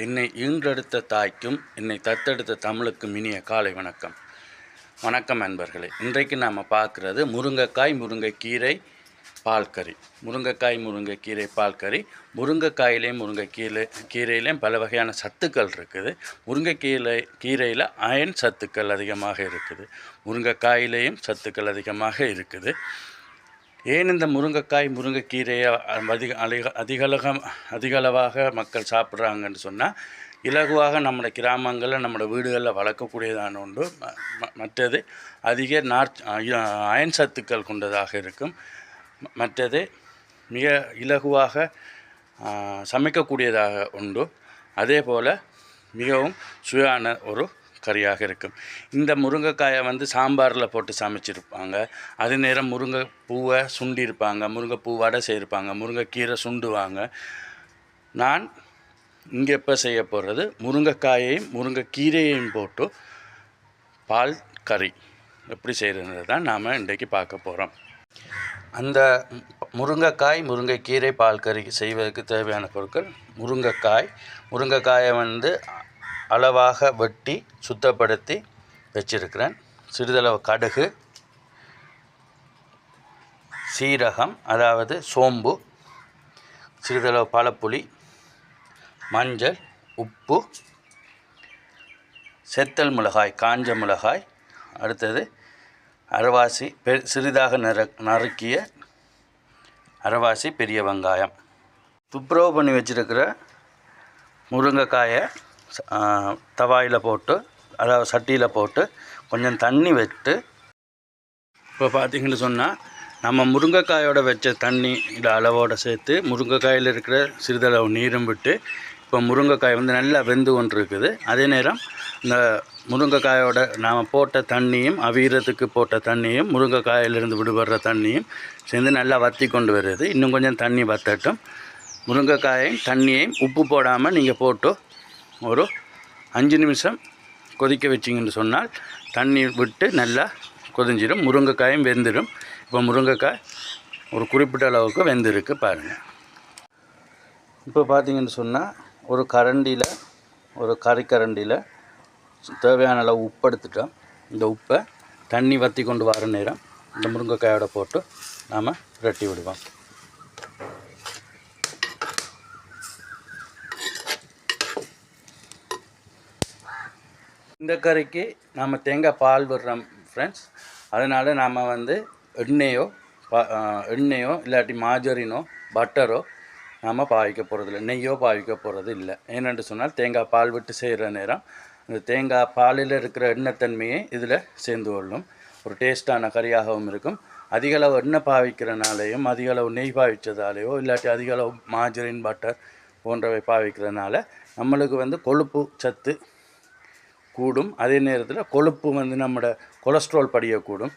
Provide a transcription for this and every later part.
என்னை ஈன்றெடுத்த தாய்க்கும் என்னை தத்தெடுத்த தமிழுக்கும் இனிய காலை வணக்கம். வணக்கம் நண்பர்களே. இன்றைக்கு நாம் பார்க்குறது முருங்கைக்கீரை பால்கறி. முருங்கைக்கீரை பால்கறி. முருங்கைக்காயிலையும் கீரையிலையும் பல வகையான சத்துக்கள் இருக்குது. கீரையில் அயன் சத்துக்கள் அதிகமாக இருக்குது. முருங்கைக்காயிலையும் சத்துக்கள் அதிகமாக இருக்குது. ஏன் இந்த முருங்கைக்கீரையை அதிகளவாக மக்கள் சாப்பிட்றாங்கன்னு சொன்னால், இலகுவாக நம்ம கிராமங்களில் நம்ம வீடுகளில் வளர்க்கக்கூடியதான ஒன்று. மற்றது அதிக அயன் சத்துக்கள் கொண்டதாக இருக்கும். மற்றது மிக இலகுவாக சமைக்கக்கூடியதாக உண்டு. அதே போல் மிகவும் சுவையான ஒரு கறியாக இருக்கும். இந்த முருங்கைக்காயை சாம்பாரில் போட்டு சமைச்சிருப்பாங்க. அதே நேரம் முருங்கைப்பூவை சுண்டியிருப்பாங்க, முருங்கைப்பூ வடை செய்திருப்பாங்க, முருங்கைக்கீரை சுண்டுவாங்க. நான் இங்கே எப்போ செய்ய போகிறது, முருங்கைக்காயையும் முருங்கைக்கீரையையும் போட்டு பால் கறி எப்படி செய்கிறது தான் நாம் இன்றைக்கு பார்க்க போகிறோம். அந்த முருங்கைக்கீரை பால் கறி செய்வதற்கு தேவையான பொருட்கள்: முருங்கைக்காயை அளவாக வெட்டி சுத்தப்படுத்தி வச்சிருக்கிறேன். சிறிதளவு கடுகு, சீரகம் அதாவது சோம்பு, சிறிதளவு பழப்புளி, மஞ்சள், உப்பு, செத்தல் மிளகாய், காஞ்ச மிளகாய், அடுத்தது அரைவாசி சிறிதாக நறுக்கிய அரைவாசி பெரிய வெங்காயம். துப்புரவு பண்ணி வச்சிருக்கிற முருங்கைக்காயை தவாயில் போட்டு, அதாவது சட்டியில் போட்டு கொஞ்சம் தண்ணி விட்டு, இப்போ பார்த்திங்கன்னு சொன்னால் நம்ம முருங்கைக்காயோட வச்ச தண்ணி இந்த அளவோடு சேர்த்து முருங்கைக்காயில் இருக்கிற சிறிதளவு நீரும் விட்டு, இப்போ முருங்கைக்காய் நல்லா வெந்து கொண்டு இருக்குது. அதே நேரம் இந்த முருங்கைக்காயோட நாம் போட்ட தண்ணியும், அவியறதுக்கு போட்ட தண்ணியும், முருங்கைக்காயிலிருந்து விடுபடுற தண்ணியும் சேர்ந்து நல்லா வற்றி கொண்டு வருது. இன்னும் கொஞ்சம் தண்ணி வற்றட்டும். முருங்கைக்காயையும் தண்ணியையும் உப்பு போடாமல் நீங்கள் போட்டு ஒரு 5 நிமிஷம் கொதிக்க வச்சிங்கன்னு சொன்னால் தண்ணி விட்டு நல்லா கொதிஞ்சிடும், முருங்கைக்காயும் வெந்துடும். இப்போ முருங்கைக்காய் ஒரு குறிப்பிட்ட அளவுக்கு வெந்திருக்கு பாருங்கள். இப்போ பார்த்திங்கன்னு சொன்னால் ஒரு கறிக்கரண்டியில் தேவையான அளவு உப்பு எடுத்துட்டோம். இந்த உப்பை தண்ணி வற்றி கொண்டு வர நேரம் இந்த முருங்கைக்காயோட போட்டு நாம் பிரட்டி விடுவோம். இந்த கறிக்கு நாம் தேங்காய் பால் விடுறோம் ஃப்ரெண்ட்ஸ். அதனால் நாம் எண்ணெயோ இல்லாட்டி மாஜரினோ பட்டரோ நாம் பாவிக்க போகிறதில்ல, நெய்யோ பாவிக்க போகிறது இல்லை. ஏனென்று சொன்னால் தேங்காய் பால் விட்டு செய்கிற நேரம் இந்த தேங்காய் பாலில் இருக்கிற எண்ணெய்த்தன்மையை இதில் சேர்ந்து கொள்ளும். ஒரு டேஸ்ட்டான கறியாகவும் இருக்கும். அதிகளவு எண்ணெய் பாவிக்கிறனாலேயும், அதிகளவு நெய் பாவித்ததாலேயோ, இல்லாட்டி அதிகளவு மாஜரின் பட்டர் போன்றவை பாவிக்கிறதுனால நம்மளுக்கு கொழுப்பு சத்து கூடும். அதே நேரத்தில் கொழுப்பு நம்மளோட கொலஸ்ட்ரால் படியக்கூடும்.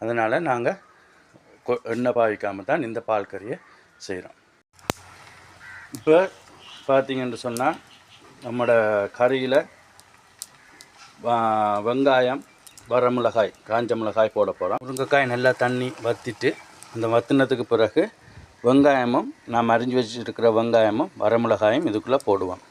அதனால் நாங்கள் எண்ணெய் பாவிக்காமல் தான் இந்த பால் கறியை செய்கிறோம். இப்போ பார்த்திங்கன்னு சொன்னால் நம்மளோட கறியில் வெங்காயம், வரமிளகாய், காஞ்ச மிளகாய் போட போகிறோம். முருங்கைக்காய் நல்லா தண்ணி வற்றிட்டு, அந்த வற்றினதுக்கு பிறகு வெங்காயமும் நாம் அரிஞ்சு வச்சுருக்கிற வெங்காயமும் வரமிளகாயும் இதுக்குள்ளே போடுவோம்.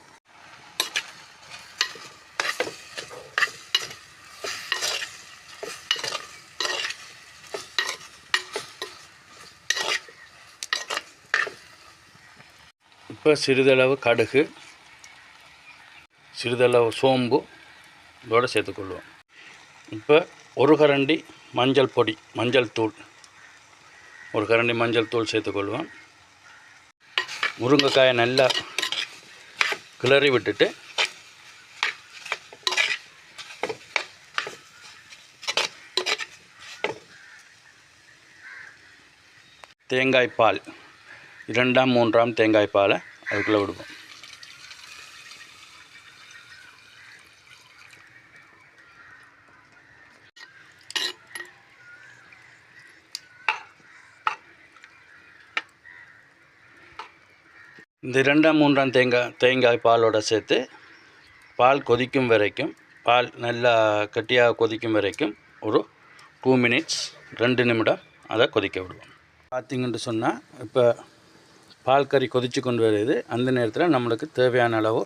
இப்போ சிறிதளவு கடுகு, சிறிதளவு சோம்பு இதோடு சேர்த்துக்கொள்வோம். இப்போ ஒரு கரண்டி மஞ்சள் தூள் சேர்த்துக்கொள்வோம். முருங்கைக்காயை நல்லா கிளறி விட்டுட்டு தேங்காய் பால் 2-3 தேங்காய் பாலை அதுக்குள்ளே விடுவோம். இந்த 2-3 தேங்காய் பாலோடு சேர்த்து பால் கொதிக்கும் வரைக்கும், பால் நல்லா கட்டியாக கொதிக்கும் வரைக்கும் ஒரு 2 மினிட்ஸ் 2 நிமிடம் அதை கொதிக்க விடுவோம். பார்த்திங்கன்னு சொன்னால் இப்போ பால் கறி கொதித்து கொண்டு வருது. அந்த நேரத்தில் நம்மளுக்கு தேவையான அளவு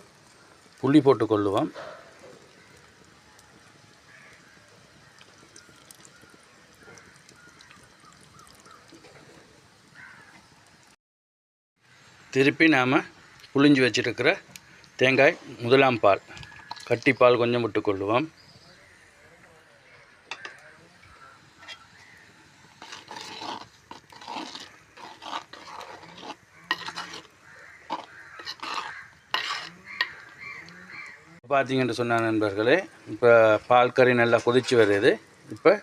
புளி போட்டுக்கொள்ளுவோம். திருப்பி நாம் புளிஞ்சு வச்சுருக்கிற தேங்காய் முதலாம் பால், கட்டிப்பால் கொஞ்சம் விட்டுக்கொள்ளுவோம். பார்த்தீங்கன்னு சொன்ன நண்பர்களே, இப்போ பால் கறி நல்லா கொதித்து வருது. இப்போ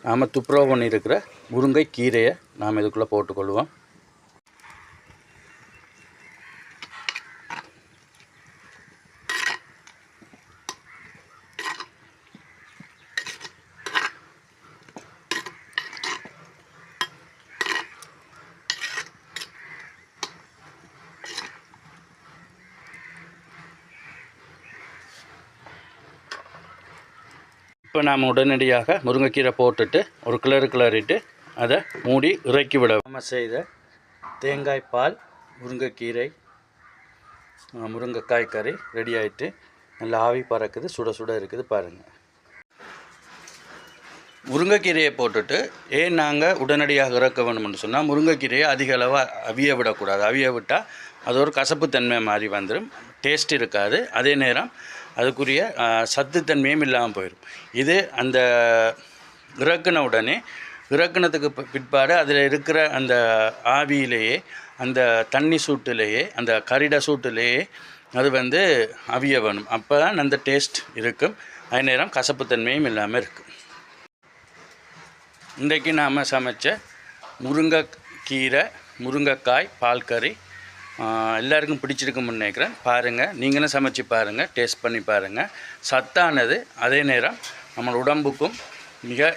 நாம் துப்புரவு பண்ணியிருக்கிற முருங்கை கீரையை நாம் இதுக்குள்ளே போட்டுக்கொள்வோம். இப்போ நாம் உடனடியாக முருங்கைக்கீரை போட்டுட்டு ஒரு கிளறிட்டு அதை மூடி இறக்கி விட. நம்ம செய்த தேங்காய் பால், முருங்கைக்கீரை, முருங்கைக்காய் கறி ரெடி ஆகிட்டு நல்லா ஆவி பறக்குது, சுட சுட இருக்குது பாருங்கள். முருங்கைக்கீரையை போட்டுட்டு ஏன் நாங்கள் உடனடியாக இறக்க வேணும்னு சொன்னால், முருங்கைக்கீரையை அதிக அளவு அவிய விடக்கூடாது. அவிய விட்டால் அது ஒரு கசப்புத்தன்மை மாதிரி வந்துடும், டேஸ்ட் இருக்காது. அதே நேரம் அதுக்குரிய சத்துத்தன்மையும் இல்லாமல் போயிடும். இது அந்த இறக்குன உடனே, இறக்குனதுக்கு பிற்பாடு அதில் இருக்கிற அந்த ஆவியிலேயே, அந்த தண்ணி சூட்டிலேயே, அந்த கரிட சூட்டிலேயே அது அவிய வேணும். அப்போ தான் அந்த டேஸ்ட் இருக்கும். அதே நேரம் கசப்புத்தன்மையும் இல்லாமல் இருக்கும். இன்றைக்கு நாம் சமைச்ச முருங்கைக்கீரை, முருங்கைக்காய் பால் கறி எல்லாருக்கும் பிடிச்சிருக்குன்னு நினைக்கிறேன். பாருங்கள், நீங்களும் சமைச்சு பாருங்கள், டேஸ்ட் பண்ணி பாருங்கள். சத்தானது, அதே நேரம் நம்ம உடம்புக்கும் மிக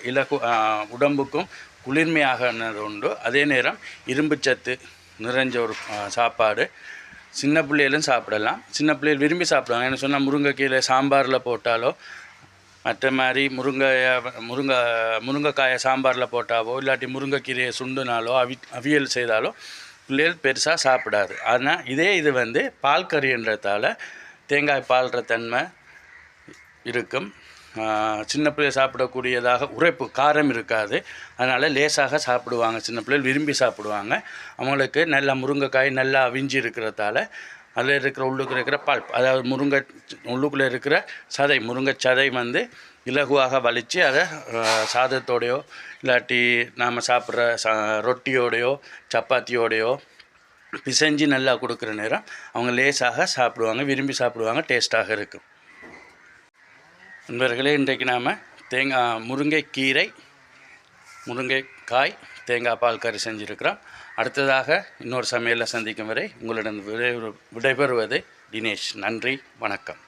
உடம்புக்கும் குளிர்மையாகனது உண்டு. அதே நேரம் இரும்பு சத்து நிறைஞ்ச ஒரு சாப்பாடு. சின்ன பிள்ளைகளும் சாப்பிடலாம், சின்ன பிள்ளைகள் விரும்பி சாப்பிடுவாங்க. என்ன சொன்னால், முருங்கைக்கீரை சாம்பாரில் போட்டாலோ, மற்ற மாதிரி முருங்கைக்காயை சாம்பாரில் போட்டாவோ, இல்லாட்டி முருங்கைக்கீரையை சுண்டுனாலோ, அவியல் செய்தாலோ பிள்ளைகள் பெருசாக சாப்பிடாது. ஆனால் இது பால் கறின்றதால தேங்காய் பால்ற தன்மை இருக்கும். சின்ன பிள்ளைகள் சாப்பிடக்கூடியதாக உரைப்பு காரம் இருக்காது. அதனால் லேசாக சாப்பிடுவாங்க, சின்ன பிள்ளைகள் விரும்பி சாப்பிடுவாங்க. அவங்களுக்கு நல்லா முருங்கைக்காய் நல்லா அவிஞ்சி இருக்கிறதால அதில் இருக்கிற உள்ளுக்குள்ள இருக்கிற பல்ப், அதாவது உள்ளுக்குள்ளே இருக்கிற சதை, முருங்கை சதை இலகுவாக வலித்து அதை சாதத்தோடையோ இல்லாட்டி நாம் சாப்பிட்ற ரொட்டியோடையோ சப்பாத்தியோடையோ பிசைஞ்சு நல்லா கொடுக்குற நேரம் அவங்க லேசாக சாப்பிடுவாங்க, விரும்பி சாப்பிடுவாங்க, டேஸ்ட்டாக இருக்கும். நண்பர்களே, இன்றைக்கு நாம் முருங்கைக்கீரை, முருங்கைக்காய், தேங்காய் பால் கறி செஞ்சுருக்கிறோம். அடுத்ததாக இன்னொரு சமையலில் சந்திக்கும் வரை உங்களிடம் விடைபெறுவது தினேஷ். நன்றி, வணக்கம்.